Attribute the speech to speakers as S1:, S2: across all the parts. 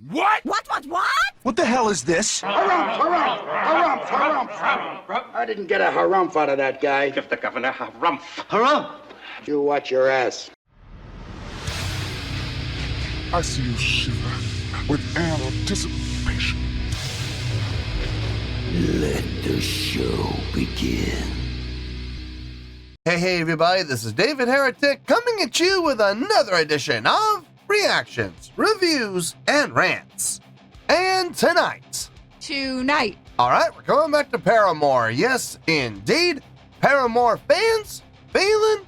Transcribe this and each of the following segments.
S1: What?
S2: What?
S3: What the hell is this?
S4: Harumph. I didn't get a harumph out of that guy.
S5: Give the governor harumph.
S3: Harumph!
S4: You watch your ass.
S1: I see you shiver with anticipation.
S6: Let the show begin.
S7: Hey everybody, this is David Heretic coming at you with another edition of Reactions, Reviews, and Rants. And tonight, alright, we're coming back to Paramore. Yes, indeed, Paramore Fans FEELIN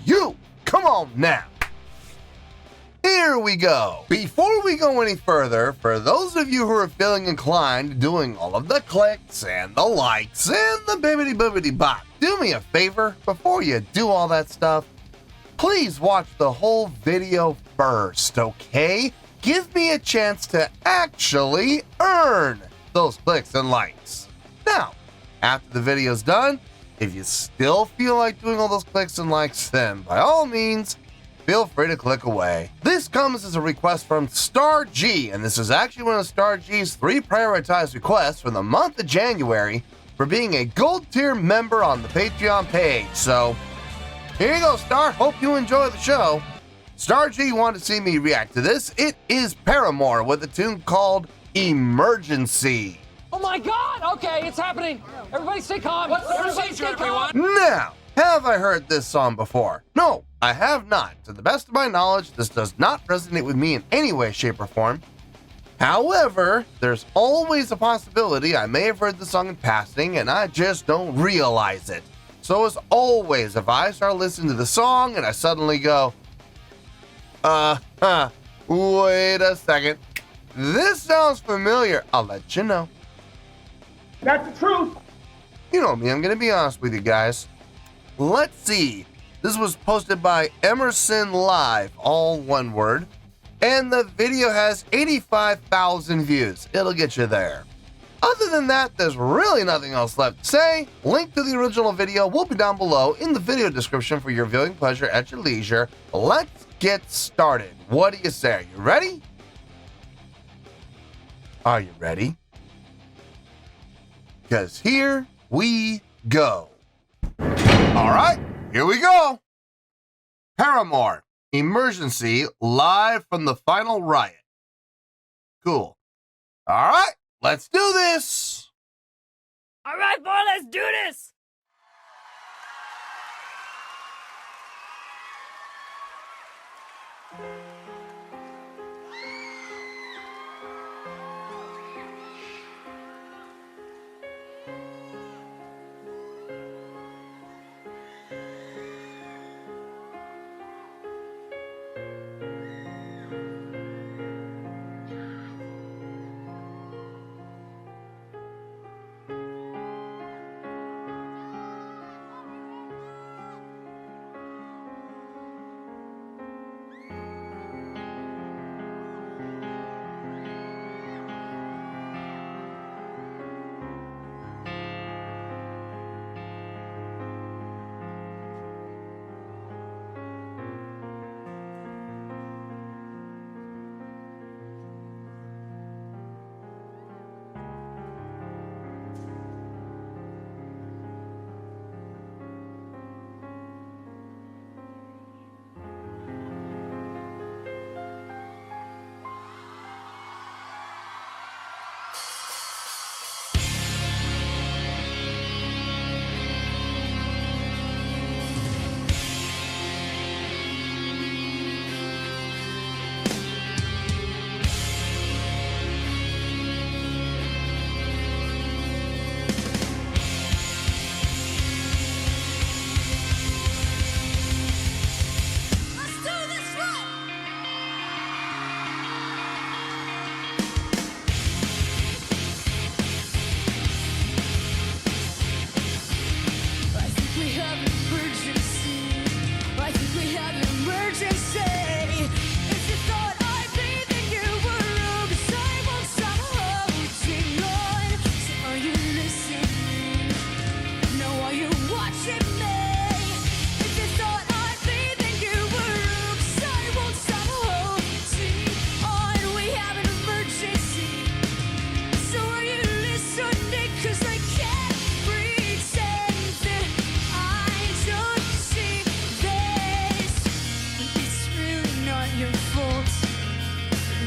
S7: YOU. Come on now. Here we go. Before we go any further, for those of you who are feeling inclined to doing all of the clicks and the likes and the bibbidi-boobidi bop, do me a favor before you do all that stuff. Please watch the whole video first, okay? Give me a chance to actually earn those clicks and likes. Now, after the video's done, if you still feel like doing all those clicks and likes, then by all means, feel free to click away. This comes as a request from Star G, and this is actually one of Star G's 3 prioritized requests for the month of January for being a gold tier member on the Patreon page. So, here you go, Star. Hope you enjoy the show. Star G wanted to see me react to this. It is Paramore with a tune called Emergency.
S8: Oh my God! Okay, it's happening. Everybody stay calm. Everybody stay calm.
S7: Now, have I heard this song before? No, I have not. To the best of my knowledge, this does not resonate with me in any way, shape, or form. However, there's always a possibility I may have heard the song in passing and I just don't realize it. So as always, if I start listening to the song and I suddenly go, wait a second, this sounds familiar, I'll let you know.
S4: That's the truth.
S7: You know me, I'm gonna be honest with you guys. Let's see. This was posted by Emerson Live, all one word, and the video has 85,000 views. It'll get you there. Other than that, there's really nothing else left to say. Link to the original video will be down below in the video description for your viewing pleasure at your leisure. Let's get started. What do you say? Are you ready? Are you ready? Because here we go. All right, here we go. Paramore, Emergency, live from the final riot. Cool. All right, let's do this.
S2: All right, boy, let's do this.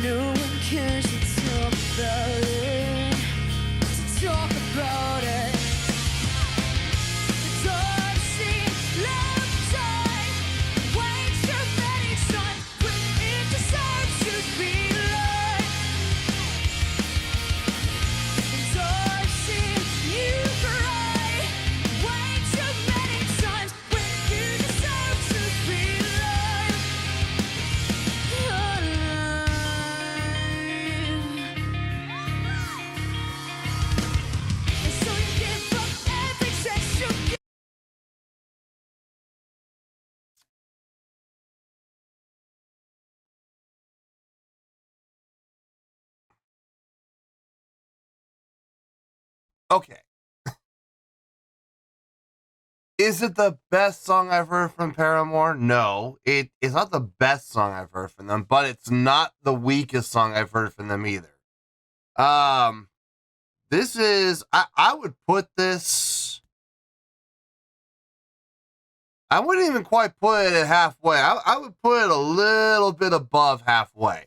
S2: No one cares to talk about it. To talk about it. The dark sea, love time. Way too many times when it deserves to be like. The dark sea, you cry. Way too many times when you deserve to be like. So you give up every chance you get.
S7: Okay. Is it the best song I've heard from Paramore? No, it's not the best song I've heard from them, but it's not the weakest song I've heard from them either. This is, I would put this, I wouldn't even quite put it at halfway. I would put it a little bit above halfway.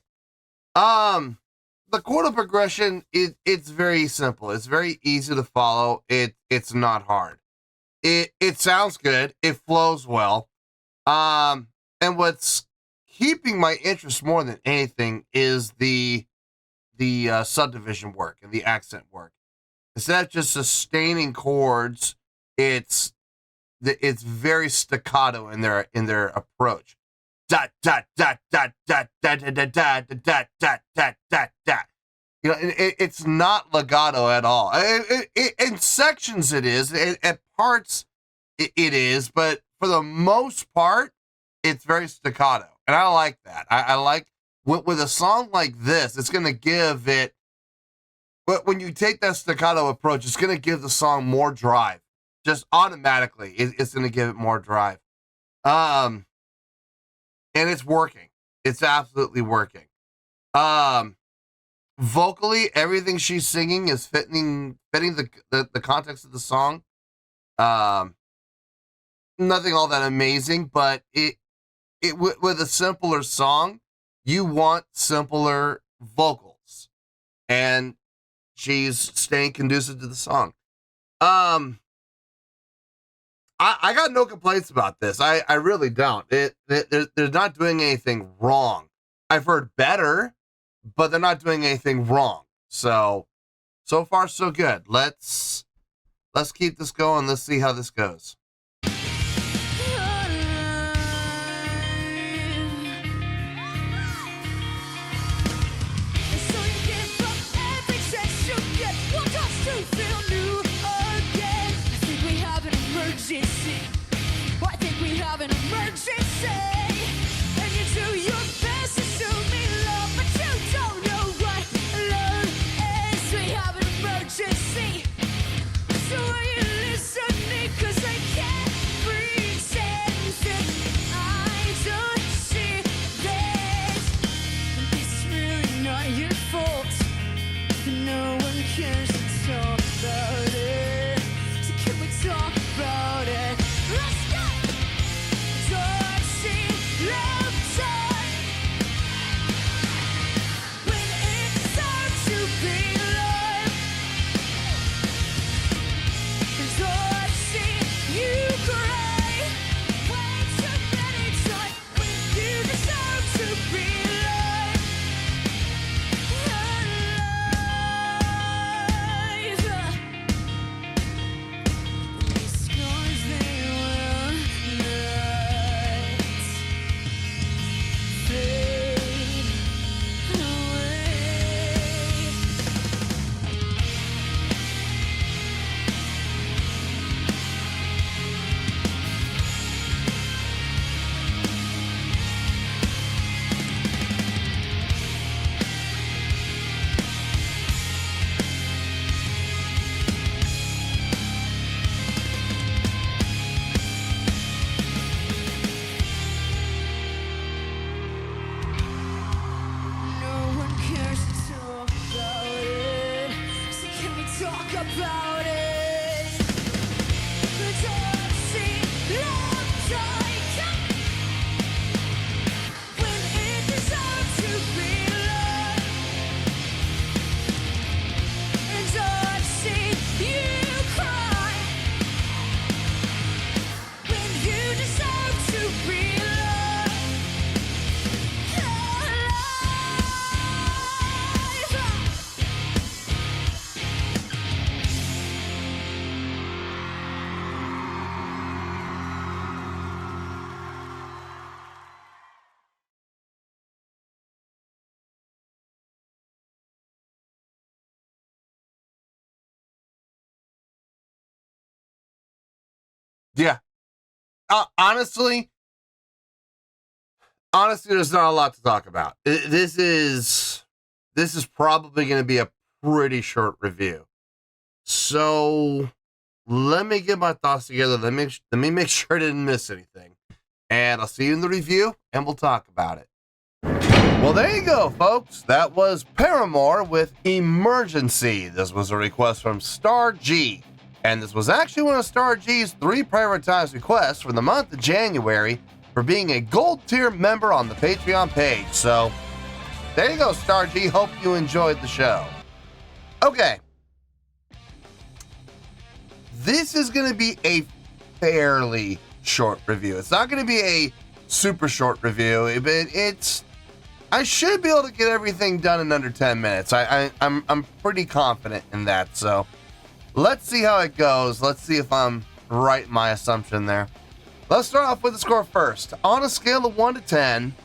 S7: The chord progression, it's very simple. It's very easy to follow. It's not hard. It sounds good. It flows well. And what's keeping my interest more than anything is the subdivision work and the accent work. Instead of just sustaining chords, it's very staccato in their approach. Dot dot dot dot dot dot dot dot dot dot dot dot dot. You know, it's not legato at all. In sections it is. At parts it is, but for the most part, it's very staccato, and I like that. I like with a song like this, it's going to give it. But when you take that staccato approach, it's going to give the song more drive. Just automatically, it's going to give it more drive. And it's working. It's absolutely working. Vocally, everything she's singing is fitting the context of the song. Nothing all that amazing, but with a simpler song, you want simpler vocals, and she's staying conducive to the song. I got no complaints about this. I really don't. They're not doing anything wrong. I've heard better, but they're not doing anything wrong. So far so good. Let's keep this going. Let's see how this goes.
S2: I think we have an emergency, and you do your best to show me love, but you don't know what love is. We have an emergency, so are you listening? 'Cause I can't pretend that I don't see this. This is really not your fault. No one cares to talk about it. So can we talk about it? Let's go! Dark sea,
S7: Yeah. Honestly, there's not a lot to talk about. This is probably going to be a pretty short review. So let me get my thoughts together. Let me make sure I didn't miss anything. And I'll see you in the review, and we'll talk about it. Well, there you go, folks. That was Paramore with Emergency. This was a request from Star G. And this was actually one of Star G's 3 prioritized requests for the month of January for being a gold tier member on the Patreon page. So there you go, Star G. Hope you enjoyed the show. Okay. This is going to be a fairly short review. It's not going to be a super short review, but I should be able to get everything done in under 10 minutes. I'm pretty confident in that. So let's see how it goes. Let's see if I'm right in my assumption there. Let's start off with the score first. On a scale of 1 to 10,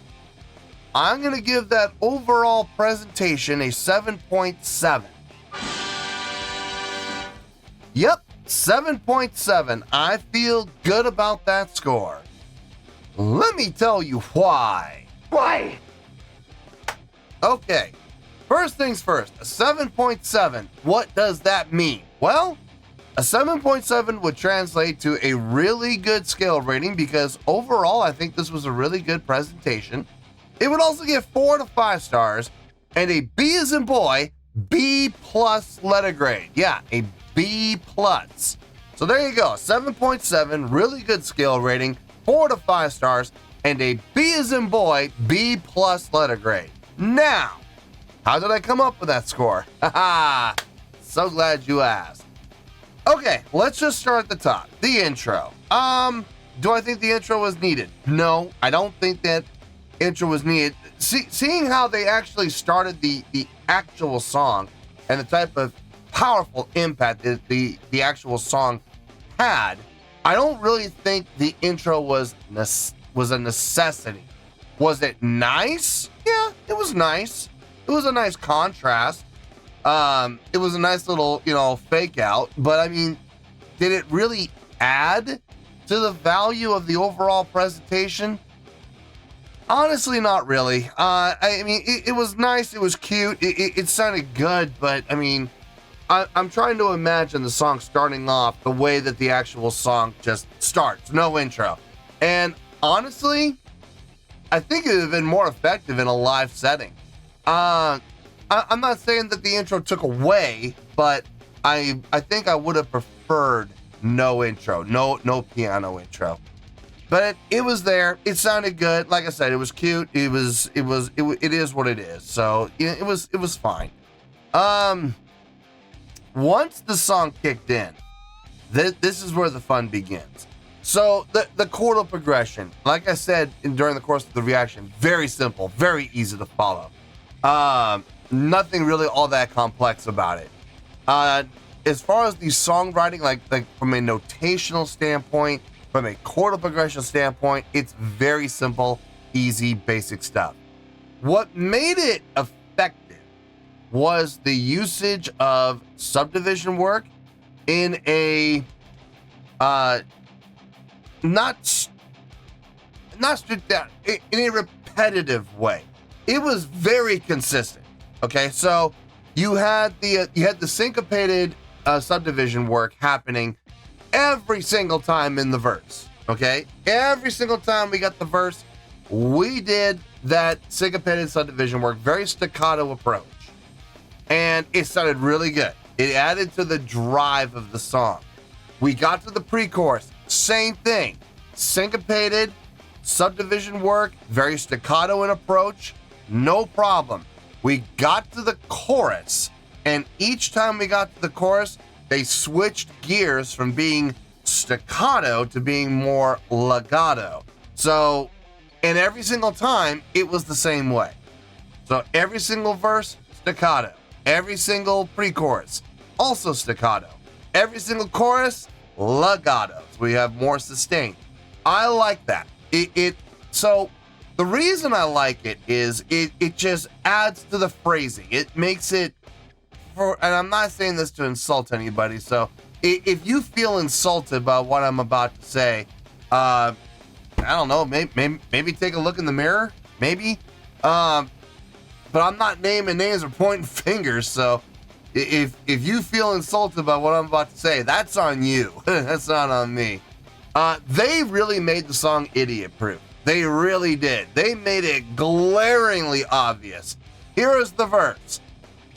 S7: I'm going to give that overall presentation a 7.7. Yep, 7.7. I feel good about that score. Let me tell you why.
S4: Why?
S7: Okay, first things first, a 7.7. What does that mean? Well, a 7.7 would translate to a really good scale rating because overall, I think this was a really good presentation. It would also get 4 to 5 stars and a B as in boy, B plus letter grade. Yeah, a B plus. So there you go, 7.7, really good scale rating, 4 to 5 stars, and a B as in boy, B plus letter grade. Now, how did I come up with that score? Haha, so glad you asked. Okay, let's just start at the top. The intro. Do I think the intro was needed? No, I don't think that intro was needed. Seeing how they actually started the actual song and the type of powerful impact that the actual song had, I don't really think the intro was a necessity. Was it nice? Yeah, it was nice. It was a nice contrast. It was a nice little, fake out. But I mean, did it really add to the value of the overall presentation? Honestly, not really. I mean, it was nice. It was cute. It sounded good. But I mean, I'm trying to imagine the song starting off the way that the actual song just starts. No intro. And honestly, I think it would have been more effective in a live setting. I'm not saying that the intro took away, but I think I would have preferred no intro, no piano intro. But it was there. It sounded good. Like I said, it was cute. It is what it is. So it was fine. Once the song kicked in, this is where the fun begins. So the chordal progression, like I said during the course of the reaction, very simple, very easy to follow. Nothing really all that complex about it. As far as the songwriting, like from a notational standpoint, from a chordal progression standpoint, it's very simple, easy, basic stuff. What made it effective was the usage of subdivision work in a not stripped down, in a repetitive way. It was very consistent. Okay, so you had the syncopated subdivision work happening every single time in the verse. Okay, every single time we got the verse, we did that syncopated subdivision work, very staccato approach, and it sounded really good. It added to the drive of the song. We got to the pre-chorus, same thing, syncopated subdivision work, very staccato in approach, no problem. We got to the chorus, and each time we got to the chorus, they switched gears from being staccato to being more legato. So, and every single time, it was the same way. So every single verse, staccato. Every single pre-chorus, also staccato. Every single chorus, legato. So we have more sustain. I like that. So the reason I like it is it just adds to the phrasing. It makes it, and I'm not saying this to insult anybody, so If you feel insulted by what I'm about to say, I don't know, maybe take a look in the mirror, maybe. But I'm not naming names or pointing fingers, so if you feel insulted by what I'm about to say, that's on you. That's not on me. They really made the song idiot-proof. They really did. They made it glaringly obvious. Here is the verse.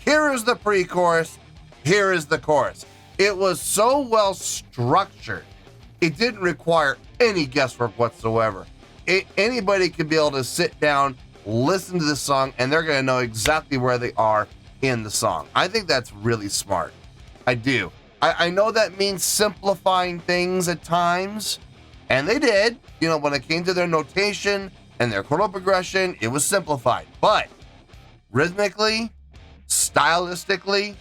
S7: Here is the pre-chorus. Here is the chorus. It was so well structured. It didn't require any guesswork whatsoever. Anybody could be able to sit down, listen to this song, and they're going to know exactly where they are in the song. I think that's really smart. I do. I know that means simplifying things at times, and they did. You know, when it came to their notation and their chordal progression, it was simplified. But rhythmically, stylistically,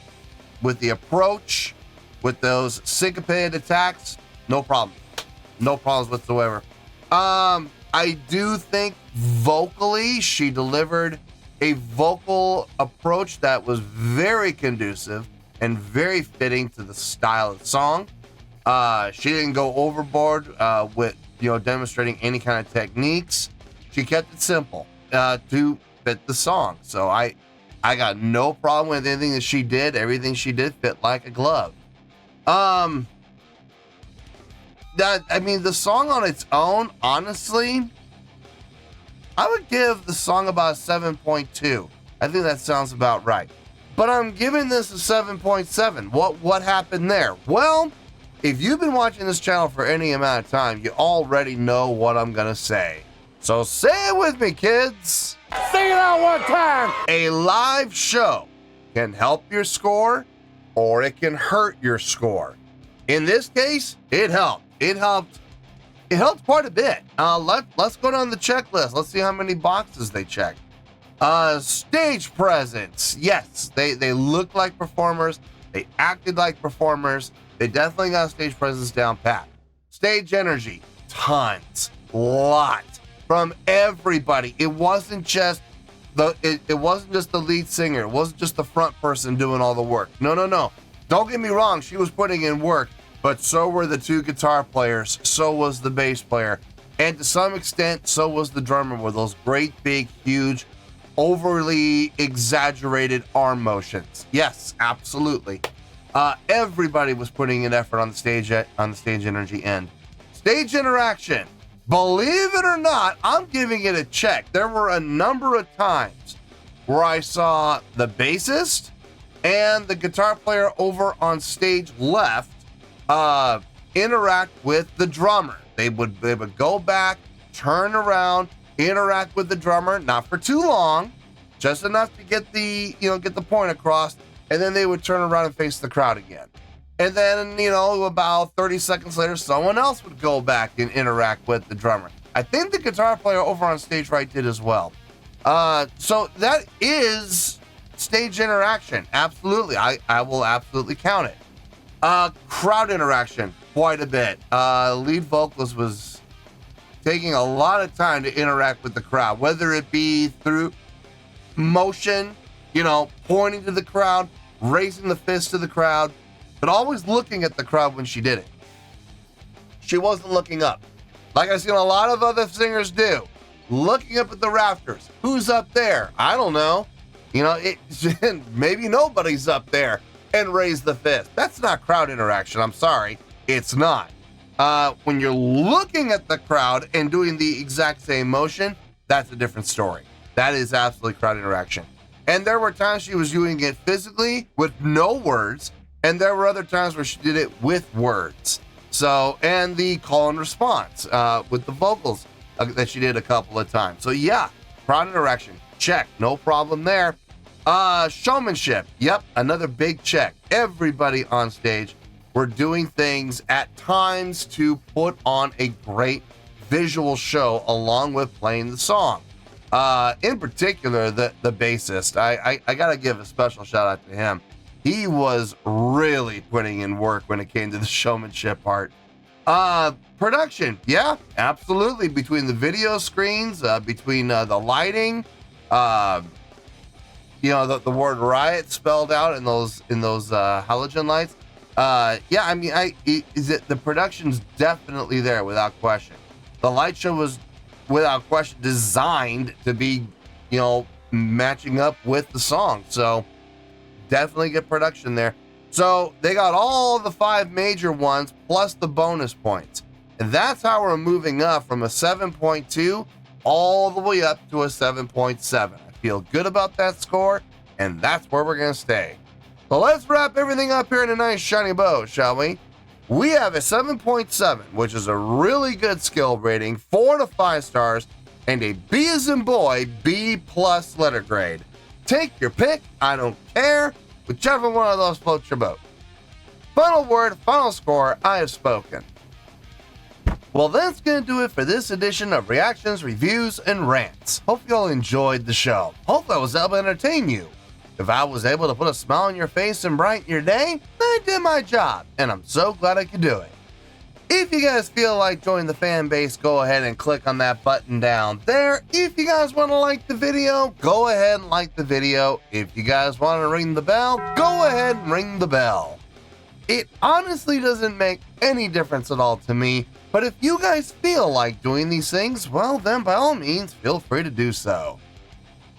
S7: with the approach, with those syncopated attacks, no problem. No problems whatsoever. I do think vocally she delivered a vocal approach that was very conducive and very fitting to the style of the song. She didn't go overboard with, you know, demonstrating any kind of techniques. She kept it simple to fit the song. So I got no problem with anything that she did. Everything she did fit like a glove. The song on its own, honestly, I would give the song about a 7.2. I think that sounds about right. But I'm giving this a 7.7. What happened there? Well, if you've been watching this channel for any amount of time, you already know what I'm gonna say. So say it with me, kids.
S4: Sing it out one time.
S7: A live show can help your score, or it can hurt your score. In this case, it helped. It helped quite a bit. Let's go down the checklist. Let's see how many boxes they checked. Stage presence. Yes, they looked like performers. They acted like performers. They definitely got stage presence down pat. Stage energy, tons, lot from everybody. It wasn't just the lead singer. It wasn't just the front person doing all the work. No. Don't get me wrong. She was putting in work, but so were the two guitar players. So was the bass player, and to some extent, so was the drummer with those great, big, huge, overly exaggerated arm motions. Yes, absolutely. Everybody was putting in effort on the stage energy end. Stage interaction. Believe it or not, I'm giving it a check. There were a number of times where I saw the bassist and the guitar player over on stage left interact with the drummer. They would go back, turn around, interact with the drummer, not for too long, just enough to get the point across, and then they would turn around and face the crowd again. And then, about 30 seconds later, someone else would go back and interact with the drummer. I think the guitar player over on stage right did as well. So that is stage interaction. Absolutely. I will absolutely count it. Crowd interaction, quite a bit. Lead vocalist was taking a lot of time to interact with the crowd, whether it be through motion, pointing to the crowd, raising the fist to the crowd, but always looking at the crowd when she did it. She wasn't looking up, like I've seen a lot of other singers do, looking up at the rafters. Who's up there? I don't know. Maybe nobody's up there, and raise the fist. That's not crowd interaction. I'm sorry. It's not. When you're looking at the crowd and doing the exact same motion, that's a different story. That is absolutely crowd interaction. And there were times she was doing it physically with no words, and there were other times where she did it with words. So, and the call and response with the vocals that she did a couple of times. So yeah, crowd interaction, check, no problem there. Showmanship, yep, another big check. Everybody on stage were doing things at times to put on a great visual show along with playing the song. In particular, the bassist, I gotta give a special shout out to him. He was really putting in work when it came to the showmanship part. Production, yeah, absolutely. Between the video screens, between the lighting, the word riot spelled out in those halogen lights. Yeah, I mean, the production's definitely there without question. The light show was, without question, designed to be, you know, matching up with the song. So definitely good production there. So they got all the 5 major ones plus the bonus points. And that's how we're moving up from a 7.2 all the way up to a 7.7. I feel good about that score, and that's where we're going to stay. So let's wrap everything up here in a nice shiny bow, shall we? We have a 7.7, which is a really good skill rating, 4 to 5 stars, and a B as in boy, B+ letter grade. Take your pick, I don't care, whichever one of those floats your boat. Final word, final score, I have spoken. Well, that's going to do it for this edition of Reactions, Reviews, and Rants. Hope you all enjoyed the show. Hope I was able to entertain you. If I was able to put a smile on your face and brighten your day, I did my job, and I'm so glad I could do it. If you guys feel like joining the fan base, go ahead and click on that button down there. If you guys want to like the video, go ahead and like the video. If you guys want to ring the bell, go ahead and ring the bell. It honestly doesn't make any difference at all to me, but if you guys feel like doing these things, well then by all means, feel free to do so.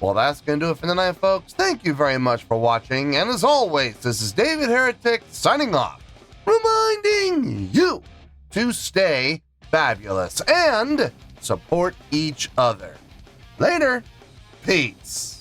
S7: Well, that's going to do it for tonight, folks. Thank you very much for watching, and as always, this is David Heretic signing off, reminding you to stay fabulous and support each other. Later. Peace.